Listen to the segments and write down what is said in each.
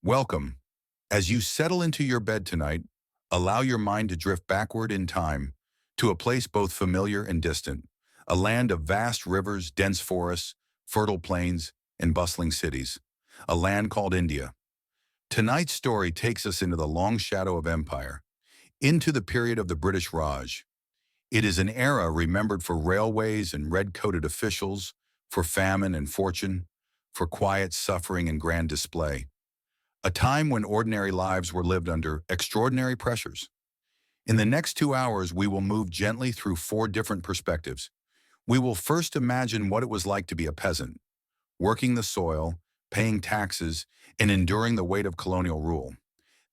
Welcome. As you settle into your bed tonight, allow your mind to drift backward in time to a place both familiar and distant, a land of vast rivers, dense forests, fertile plains, and bustling cities, a land called India. Tonight's story takes us into the long shadow of empire, into the period of the British Raj. It is an era remembered for railways and red-coated officials, for famine and fortune, for quiet suffering and grand display. A time when ordinary lives were lived under extraordinary pressures. In the next 2 hours, we will move gently through four different perspectives. We will first imagine what it was like to be a peasant, working the soil, paying taxes, and enduring the weight of colonial rule.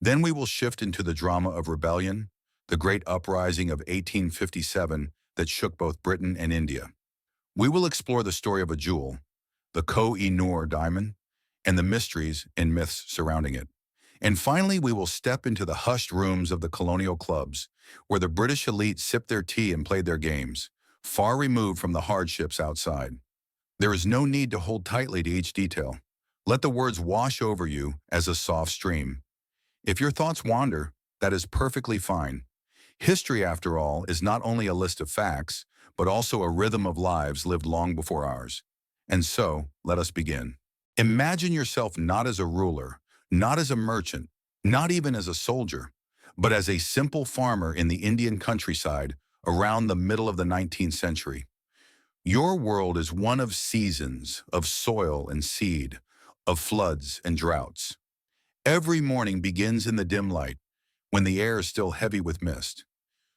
Then we will shift into the drama of rebellion, the great uprising of 1857 that shook both Britain and India. We will explore the story of a jewel, the Koh-i-Noor diamond, and the mysteries and myths surrounding it. And finally, we will step into the hushed rooms of the colonial clubs, where the British elite sipped their tea and played their games, far removed from the hardships outside. There is no need to hold tightly to each detail. Let the words wash over you as a soft stream. If your thoughts wander, that is perfectly fine. History, after all, is not only a list of facts, but also a rhythm of lives lived long before ours. And so, let us begin. Imagine yourself not as a ruler, not as a merchant, not even as a soldier, but as a simple farmer in the Indian countryside around the middle of the 19th century. Your world is one of seasons, of soil and seed, of floods and droughts. Every morning begins in the dim light, when the air is still heavy with mist.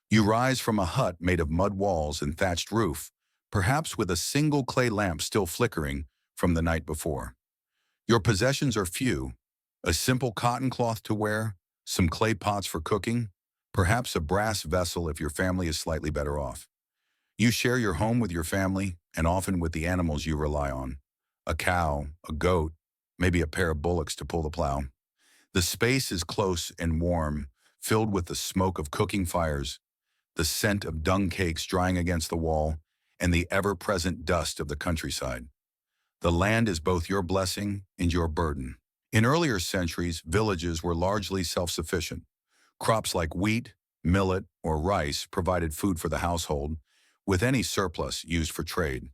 You rise from a hut made of mud walls and thatched roof, perhaps with a single clay lamp still flickering from the night before. Your possessions are few: a simple cotton cloth to wear, some clay pots for cooking, perhaps a brass vessel if your family is slightly better off. You share your home with your family and often with the animals you rely on: a cow, a goat, maybe a pair of bullocks to pull the plow. The space is close and warm, filled with the smoke of cooking fires, the scent of dung cakes drying against the wall, and the ever-present dust of the countryside. The land is both your blessing and your burden. In earlier centuries, villages were largely self-sufficient. Crops like wheat, millet, or rice provided food for the household, with any surplus used for trade.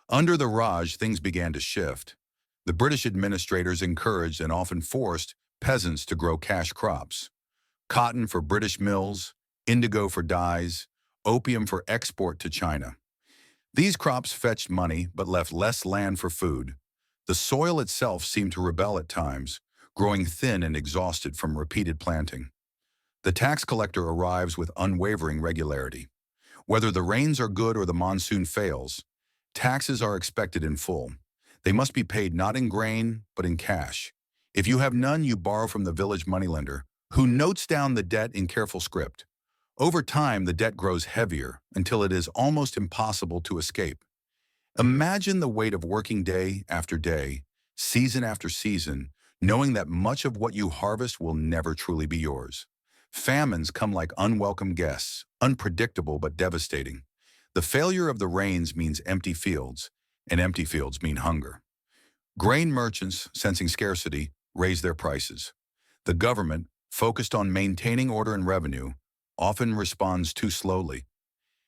Under the Raj, things began to shift. The British administrators encouraged and often forced peasants to grow cash crops: cotton for British mills, indigo for dyes, opium for export to China. These crops fetched money but left less land for food. The soil itself seemed to rebel at times, growing thin and exhausted from repeated planting. The tax collector arrives with unwavering regularity. Whether the rains are good or the monsoon fails, taxes are expected in full. They must be paid not in grain, but in cash. If you have none, you borrow from the village moneylender, who notes down the debt in careful script. Over time, the debt grows heavier until it is almost impossible to escape. Imagine the weight of working day after day, season after season, knowing that much of what you harvest will never truly be yours. Famines come like unwelcome guests, unpredictable but devastating. The failure of the rains means empty fields, and empty fields mean hunger. Grain merchants, sensing scarcity, raise their prices. The government, focused on maintaining order and revenue, often responds too slowly.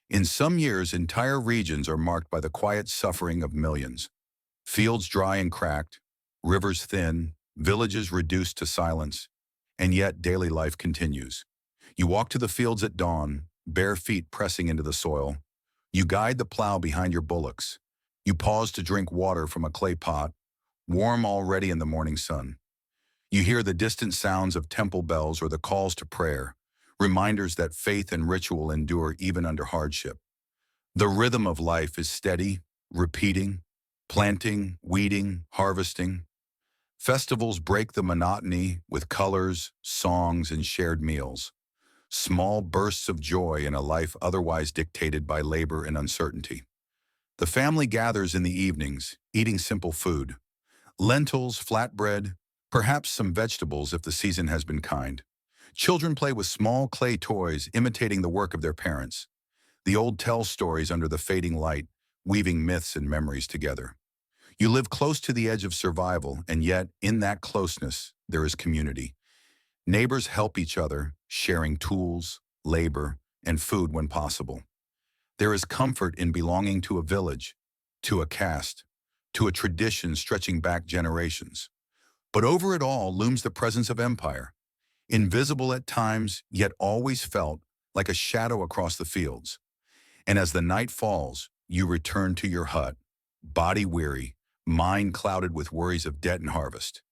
In some years, entire regions are marked by the quiet suffering of millions. Fields dry and cracked, rivers thin, villages reduced to silence, and yet daily life continues. You walk to the fields at dawn, bare feet pressing into the soil. You guide the plow behind your bullocks. You pause to drink water from a clay pot, warm already in the morning sun. You hear the distant sounds of temple bells or the calls to prayer, reminders that faith and ritual endure even under hardship. The rhythm of life is steady, repeating, planting, weeding, harvesting. Festivals break the monotony with colors, songs, and shared meals. Small bursts of joy in a life otherwise dictated by labor and uncertainty. The family gathers in the evenings, eating simple food: lentils, flatbread, perhaps some vegetables if the season has been kind. Children play with small clay toys, imitating the work of their parents. The old tell stories under the fading light, weaving myths and memories together. You live close to the edge of survival, and yet, in that closeness, there is community. Neighbors help each other, sharing tools, labor, and food when possible. There is comfort in belonging to a village, to a caste, to a tradition stretching back generations. But over it all looms the presence of empire, invisible at times, yet always felt like a shadow across the fields. And as the night falls, you return to your hut, body weary, mind clouded with worries of debt and harvest.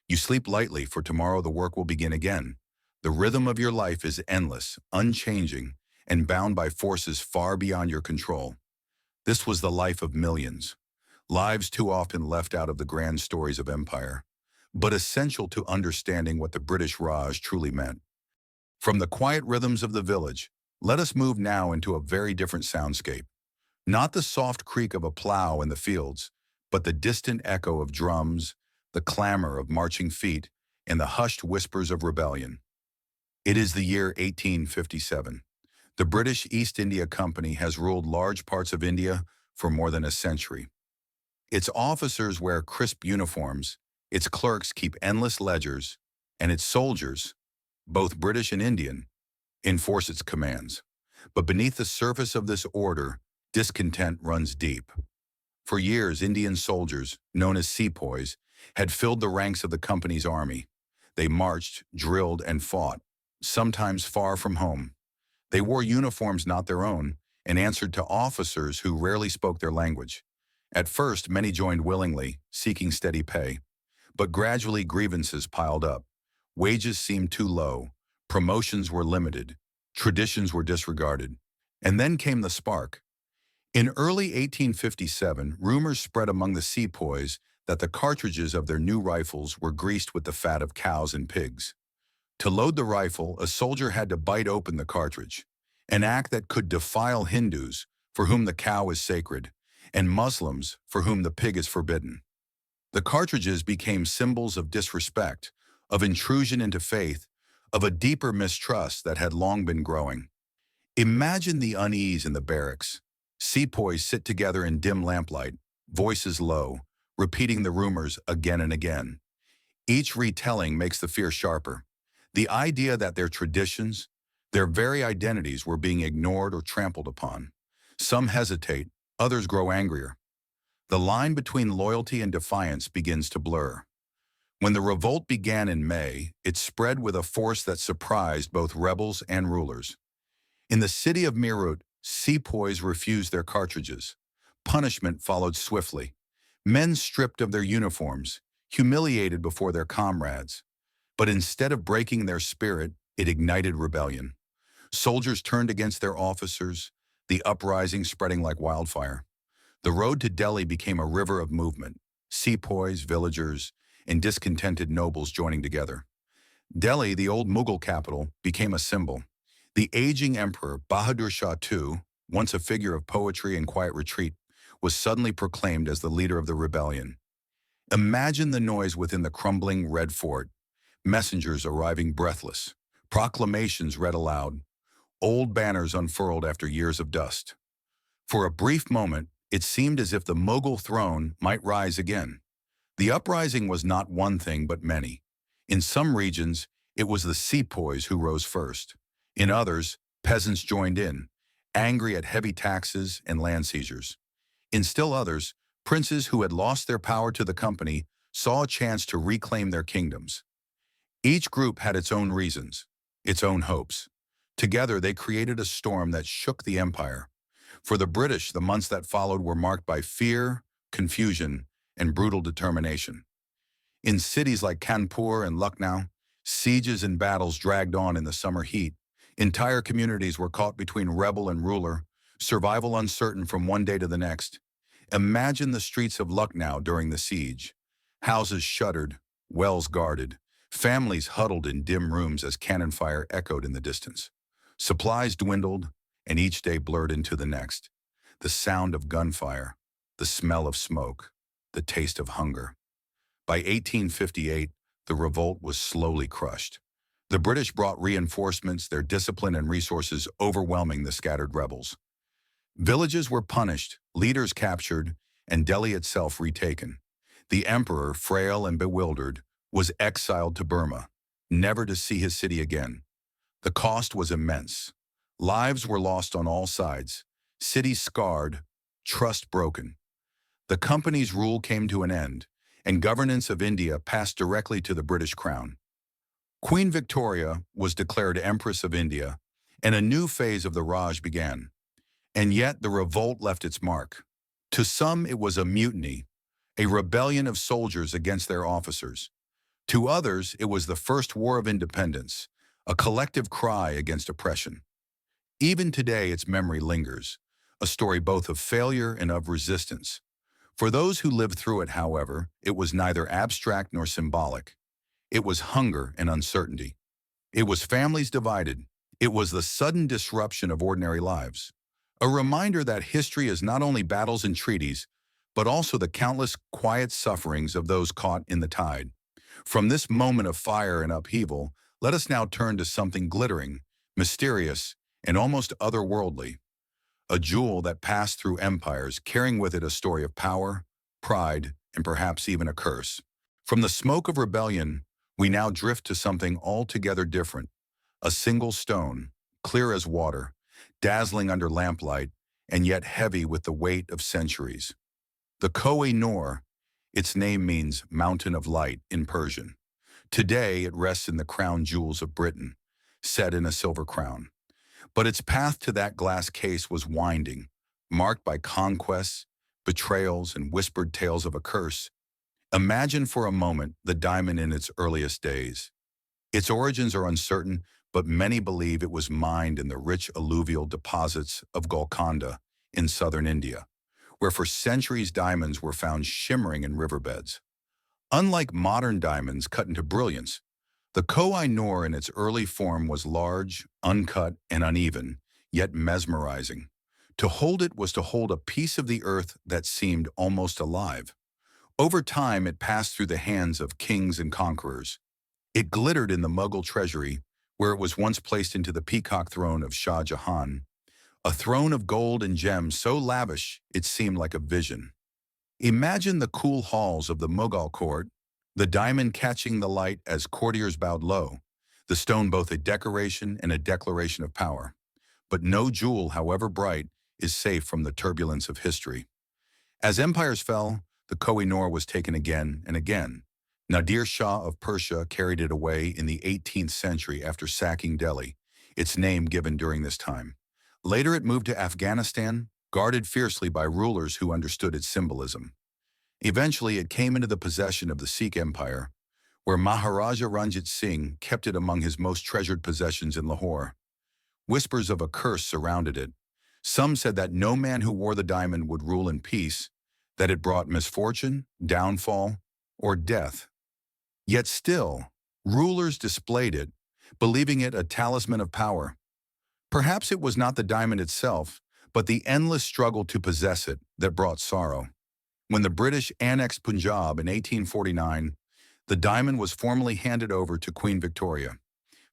You sleep lightly, for tomorrow the work will begin again. The rhythm of your life is endless, unchanging, and bound by forces far beyond your control. This was the life of millions, lives too often left out of the grand stories of empire, but essential to understanding what the British Raj truly meant. From the quiet rhythms of the village, let us move now into a very different soundscape. Not the soft creak of a plow in the fields, but the distant echo of drums, the clamor of marching feet, and the hushed whispers of rebellion. It is the year 1857. The British East India Company has ruled large parts of India for more than a century. Its officers wear crisp uniforms, its clerks keep endless ledgers, and its soldiers, both British and Indian, enforce its commands. But beneath the surface of this order, discontent runs deep. For years, Indian soldiers, known as sepoys, had filled the ranks of the company's army. They marched, drilled, and fought, sometimes far from home. They wore uniforms not their own and answered to officers who rarely spoke their language. At first, many joined willingly, seeking steady pay. But gradually grievances piled up. Wages seemed too low, promotions were limited, traditions were disregarded. And then came the spark. In early 1857, rumors spread among the sepoys that the cartridges of their new rifles were greased with the fat of cows and pigs. To load the rifle, a soldier had to bite open the cartridge, an act that could defile Hindus, for whom the cow is sacred, and Muslims, for whom the pig is forbidden. The cartridges became symbols of disrespect, of intrusion into faith, of a deeper mistrust that had long been growing. Imagine the unease in the barracks. Sepoys sit together in dim lamplight, voices low, repeating the rumors again and again. Each retelling makes the fear sharper. The idea that their traditions, their very identities were being ignored or trampled upon. Some hesitate, others grow angrier. The line between loyalty and defiance begins to blur. When the revolt began in May, it spread with a force that surprised both rebels and rulers. In the city of Meerut, sepoys refused their cartridges. Punishment followed swiftly. Men stripped of their uniforms, humiliated before their comrades. But instead of breaking their spirit, it ignited rebellion. Soldiers turned against their officers, the uprising spreading like wildfire. The road to Delhi became a river of movement, sepoys, villagers, and discontented nobles joining together. Delhi, the old Mughal capital, became a symbol. The aging emperor, Bahadur Shah II, once a figure of poetry and quiet retreat, was suddenly proclaimed as the leader of the rebellion. Imagine the noise within the crumbling red fort, messengers arriving breathless, proclamations read aloud, old banners unfurled after years of dust. For a brief moment, it seemed as if the Mughal throne might rise again. The uprising was not one thing but many. In some regions, it was the sepoys who rose first. In others, peasants joined in, angry at heavy taxes and land seizures. In still others, princes who had lost their power to the company saw a chance to reclaim their kingdoms. Each group had its own reasons, its own hopes. Together, they created a storm that shook the empire. For the British, the months that followed were marked by fear, confusion, and brutal determination. In cities like Kanpur and Lucknow, sieges and battles dragged on in the summer heat. Entire communities were caught between rebel and ruler, survival uncertain from one day to the next. Imagine the streets of Lucknow during the siege. Houses shuttered, wells guarded, families huddled in dim rooms as cannon fire echoed in the distance. Supplies dwindled, and each day blurred into the next. The sound of gunfire, the smell of smoke, the taste of hunger. By 1858, the revolt was slowly crushed. The British brought reinforcements, their discipline and resources overwhelming the scattered rebels. Villages were punished, leaders captured, and Delhi itself retaken. The emperor, frail and bewildered, was exiled to Burma, never to see his city again. The cost was immense. Lives were lost on all sides, cities scarred, trust broken. The company's rule came to an end, and governance of India passed directly to the British crown. Queen Victoria was declared Empress of India, and a new phase of the Raj began. And yet the revolt left its mark. To some it was a mutiny, a rebellion of soldiers against their officers. To others it was the first war of independence, a collective cry against oppression. Even today its memory lingers, a story both of failure and of resistance. For those who lived through it, however, it was neither abstract nor symbolic. It was hunger and uncertainty. It was families divided. It was the sudden disruption of ordinary lives. A reminder that history is not only battles and treaties, but also the countless quiet sufferings of those caught in the tide. From this moment of fire and upheaval, let us now turn to something glittering, mysterious, and almost otherworldly. A jewel that passed through empires, carrying with it a story of power, pride, and perhaps even a curse. From the smoke of rebellion, we now drift to something altogether different. A single stone, clear as water, dazzling under lamplight, and yet heavy with the weight of centuries. The Koh-i-Noor, its name means Mountain of Light in Persian. Today it rests in the crown jewels of Britain, set in a silver crown. But its path to that glass case was winding, marked by conquests, betrayals, and whispered tales of a curse. Imagine for a moment the diamond in its earliest days. Its origins are uncertain, but many believe it was mined in the rich alluvial deposits of Golconda in southern India, where for centuries diamonds were found shimmering in riverbeds. Unlike modern diamonds cut into brilliance, the Koh-i-Noor in its early form was large, uncut, and uneven, yet mesmerizing. To hold it was to hold a piece of the earth that seemed almost alive. Over time, it passed through the hands of kings and conquerors. It glittered in the Mughal treasury, where it was once placed into the peacock throne of Shah Jahan, a throne of gold and gems so lavish it seemed like a vision. Imagine the cool halls of the Mughal court, the diamond catching the light as courtiers bowed low, the stone both a decoration and a declaration of power. But no jewel, however bright, is safe from the turbulence of history. As empires fell, the Koh-i-Noor was taken again and again. Nadir Shah of Persia carried it away in the 18th century after sacking Delhi, its name given during this time. Later it moved to Afghanistan, guarded fiercely by rulers who understood its symbolism. Eventually it came into the possession of the Sikh Empire, where Maharaja Ranjit Singh kept it among his most treasured possessions in Lahore. Whispers of a curse surrounded it. Some said that no man who wore the diamond would rule in peace, that it brought misfortune, downfall, or death. Yet still, rulers displayed it, believing it a talisman of power. Perhaps it was not the diamond itself, but the endless struggle to possess it that brought sorrow. When the British annexed Punjab in 1849, the diamond was formally handed over to Queen Victoria.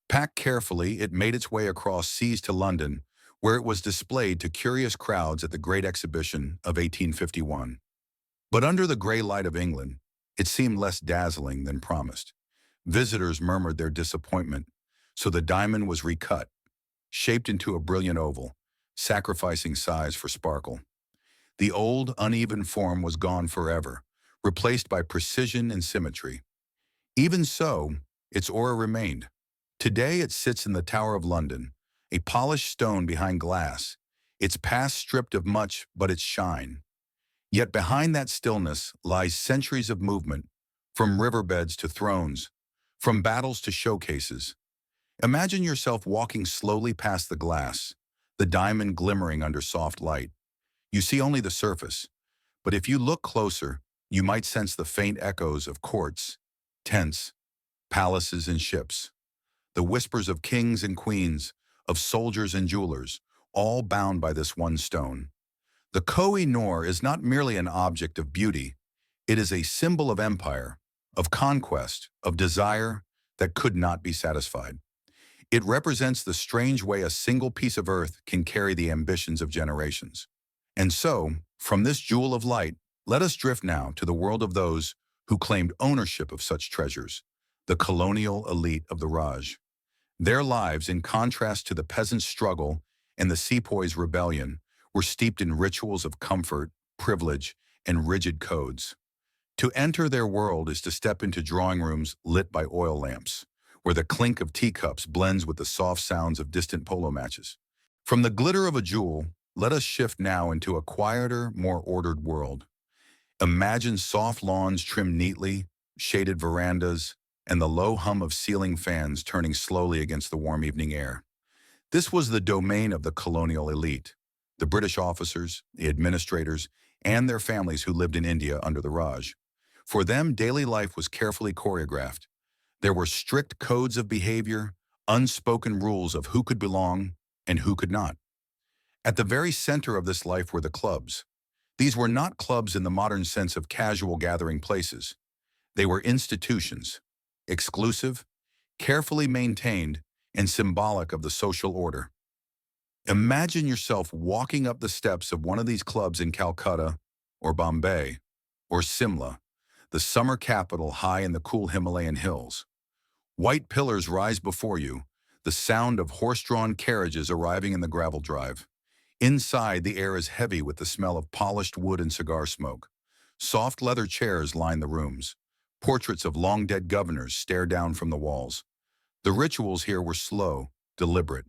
Packed carefully, it made its way across seas to London, where it was displayed to curious crowds at the Great Exhibition of 1851. But under the grey light of England, it seemed less dazzling than promised. Visitors murmured their disappointment, so the diamond was recut, shaped into a brilliant oval, sacrificing size for sparkle. The old, uneven form was gone forever, replaced by precision and symmetry. Even so, its aura remained. Today it sits in the Tower of London, a polished stone behind glass, its past stripped of much but its shine. Yet behind that stillness lies centuries of movement, from riverbeds to thrones, from battles to showcases. Imagine yourself walking slowly past the glass, the diamond glimmering under soft light. You see only the surface, but if you look closer, you might sense the faint echoes of courts, tents, palaces, and ships. The whispers of kings and queens, of soldiers and jewelers, all bound by this one stone. The Koh-i-Noor is not merely an object of beauty, it is a symbol of empire, of conquest, of desire that could not be satisfied. It represents the strange way a single piece of earth can carry the ambitions of generations. And so, from this jewel of light, Let us drift now to the world of those who claimed ownership of such treasures, the colonial elite of the Raj. Their lives, in contrast to the peasants' struggle and the sepoys' rebellion, were steeped in rituals of comfort, privilege, and rigid codes. To enter their world is to step into drawing rooms lit by oil lamps, where the clink of teacups blends with the soft sounds of distant polo matches. From the glitter of a jewel, let us shift now into a quieter, more ordered world. Imagine soft lawns trimmed neatly, shaded verandas, and the low hum of ceiling fans turning slowly against the warm evening air. This was the domain of the colonial elite, the British officers, the administrators, and their families who lived in India under the Raj. For them, daily life was carefully choreographed. There were strict codes of behavior, unspoken rules of who could belong and who could not. At the very center of this life were the clubs. These were not clubs in the modern sense of casual gathering places. They were institutions, exclusive, carefully maintained, and symbolic of the social order. Imagine yourself walking up the steps of one of these clubs in Calcutta, or Bombay, or Simla, the summer capital high in the cool Himalayan hills. White pillars rise before you, the sound of horse-drawn carriages arriving in the gravel drive. Inside, the air is heavy with the smell of polished wood and cigar smoke. Soft leather chairs line the rooms. Portraits of long-dead governors stare down from the walls. The rituals here were slow, deliberate.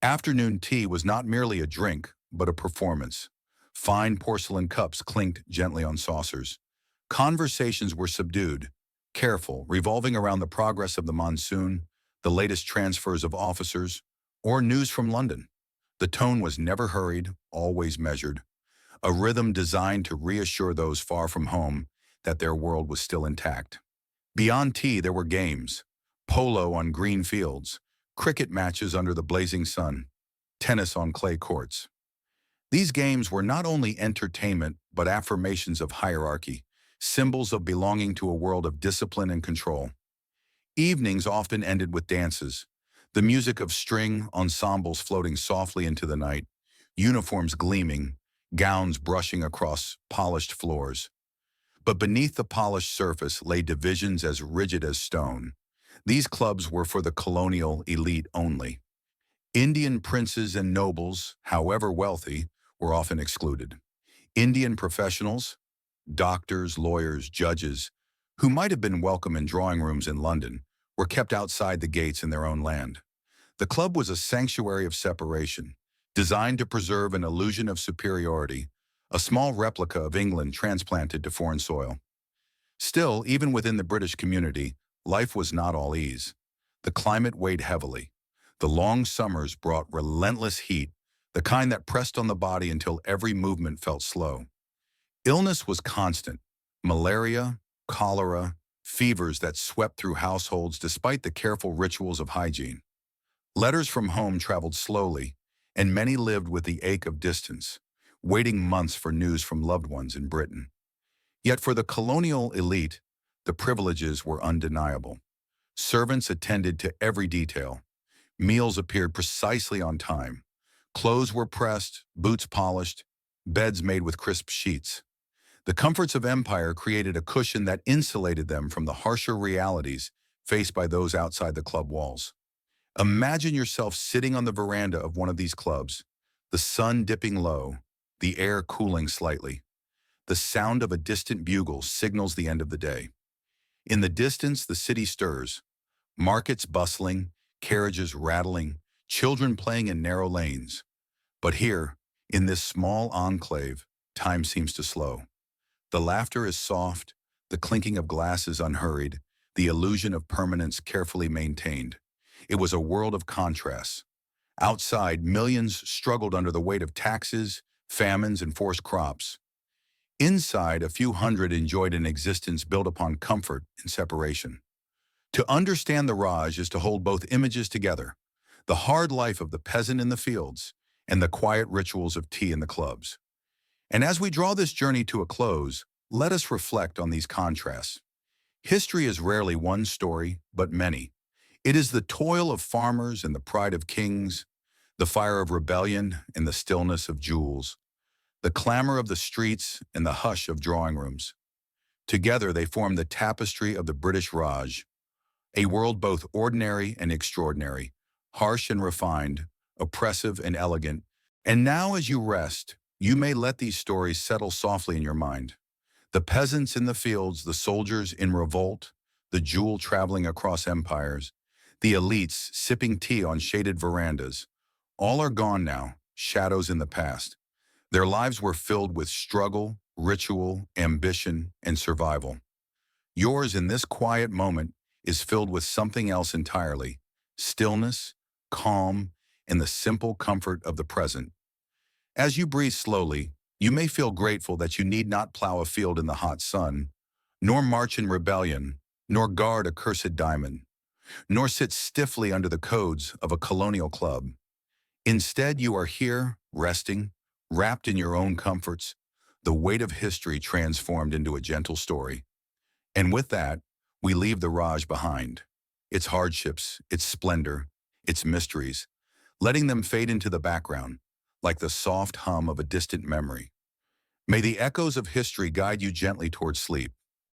Afternoon tea was not merely a drink, but a performance. Fine porcelain cups clinked gently on saucers. Conversations were subdued, careful, revolving around the progress of the monsoon, the latest transfers of officers, or news from London. The tone was never hurried, always measured, a rhythm designed to reassure those far from home that their world was still intact. Beyond tea, there were games: polo on green fields, cricket matches under the blazing sun, tennis on clay courts. These games were not only entertainment, but affirmations of hierarchy, symbols of belonging to a world of discipline and control. Evenings often ended with dances, the music of string ensembles floating softly into the night, uniforms gleaming, gowns brushing across polished floors. But beneath the polished surface lay divisions as rigid as stone. These clubs were for the colonial elite only. Indian princes and nobles, however wealthy, were often excluded. Indian professionals, doctors, lawyers, judges, who might have been welcome in drawing rooms in London, were kept outside the gates in their own land. The club was a sanctuary of separation, designed to preserve an illusion of superiority, a small replica of England transplanted to foreign soil. Still, even within the British community, life was not all ease. The climate weighed heavily. The long summers brought relentless heat, the kind that pressed on the body until every movement felt slow. Illness was constant: malaria, cholera, fevers that swept through households despite the careful rituals of hygiene. Letters from home traveled slowly, and many lived with the ache of distance, waiting months for news from loved ones in Britain. Yet for the colonial elite, the privileges were undeniable. Servants attended to every detail. Meals appeared precisely on time. Clothes were pressed, boots polished, beds made with crisp sheets. The comforts of empire created a cushion that insulated them from the harsher realities faced by those outside the club walls. Imagine yourself sitting on the veranda of one of these clubs, the sun dipping low, the air cooling slightly. The sound of a distant bugle signals the end of the day. In the distance, the city stirs, markets bustling, carriages rattling, children playing in narrow lanes. But here, in this small enclave, time seems to slow. The laughter is soft, the clinking of glass is unhurried, the illusion of permanence carefully maintained. It was a world of contrasts. Outside, millions struggled under the weight of taxes, famines, and forced crops. Inside, a few hundred enjoyed an existence built upon comfort and separation. To understand the Raj is to hold both images together: the hard life of the peasant in the fields and the quiet rituals of tea in the clubs. And as we draw this journey to a close, let us reflect on these contrasts. History is rarely one story, but many. It is the toil of farmers and the pride of kings, the fire of rebellion and the stillness of jewels, the clamor of the streets and the hush of drawing rooms. Together they form the tapestry of the British Raj, a world both ordinary and extraordinary, harsh and refined, oppressive and elegant. And now as you rest, you may let these stories settle softly in your mind. The peasants in the fields, the soldiers in revolt, the jewel traveling across empires, the elites sipping tea on shaded verandas, all are gone now, shadows in the past. Their lives were filled with struggle, ritual, ambition, and survival. Yours in this quiet moment is filled with something else entirely: stillness, calm, and the simple comfort of the present. As you breathe slowly, you may feel grateful that you need not plow a field in the hot sun, nor march in rebellion, nor guard a cursed diamond, nor sit stiffly under the codes of a colonial club. Instead, you are here, resting, wrapped in your own comforts, the weight of history transformed into a gentle story. And with that, we leave the Raj behind, its hardships, its splendor, its mysteries, letting them fade into the background, like the soft hum of a distant memory. May the echoes of history guide you gently towards sleep,